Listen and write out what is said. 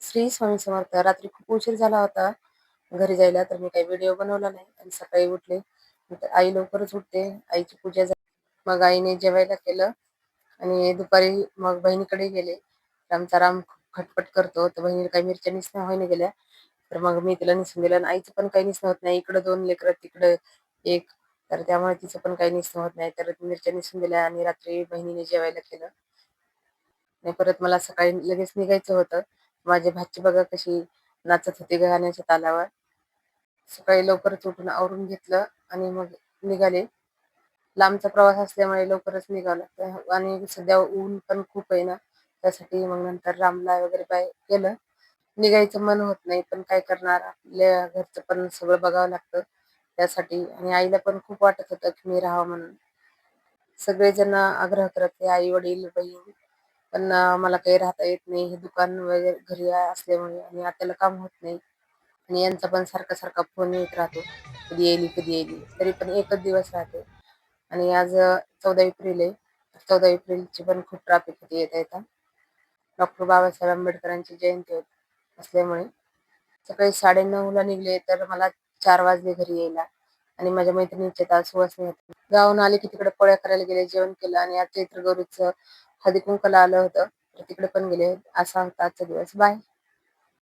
श्री स्वामी समर्थ. रात्री खूप उशीर झाला होता घरी जायला, तर मी काही व्हिडिओ बनवला नाही आणि सकाळी उठले. तर आई लवकरच उठते, आईची पूजा झाली. मग आईने जेवायला केलं आणि दुपारी मग बहिणीकडे गेले. आमचा राम खूप खटपट करतो, तर बहिणीला काही मिरच्या निसण्या होईना गेल्या. तर मग मी तिला निसून दिलं आणि आईचं पण काही निसणं होत नाही. इकडं 2 लेकरं, तिकडं 1, तर त्यामुळे तिचं पण काही निसणं होत नाही. तर मिरच्या निसून दिल्या आणि रात्री बहिणीने जेवायला केलं. आणि परत मला सकाळी लगेच निघायचं होतं. माझी भाची बघा कशी नाचत होती गाण्याच्या तालावर. सकाळी लवकरच उठून आवरून घेतलं आणि मग निघाले. लांबचा प्रवास असल्यामुळे लवकरच निघालो आणि सध्या ऊन पण खूप आहे ना, त्यासाठी मग नंतर रामला वगैरे केलं. निघायचं मन होत नाही, पण काय करणार? आपल्या घरचं पण सगळं बघावं लागतं त्यासाठी. आणि आईला पण खूप वाटत होतं की मी राहावं म्हणून. सगळेजण आग्रह करत होते, आई-वडील, बहीण. पण मला काही राहता येत नाही. हे दुकान वगैरे घरी असल्यामुळे आणि आत्याला काम होत नाही. आणि यांचा पण सारखा-सारखा फोन येत राहतो. कधी येईली, कधी येईली. तरी पण एकच दिवस राहते. आणि आज 14 एप्रिल आहे. 14 एप्रिलची पण खूप ट्रॅफिक होती येता-येता. डॉक्टर बाबासाहेब आंबेडकरांची जयंती असल्यामुळे. सकाळी 9:30ला निघले, तर मला 4 वाजले घरी यायला. आणि माझ्या मैत्रिणीचे तर सुवासिनी होत्या. गावाहून आले की तिकडे पोळ्या करायला गेले, जेवण केलं आणि आज चैत्र गौरीचं हळदी-कुंकवाला आलं होतं, तर तिकडे पण गेले. असा होता आजचा दिवस. बाय.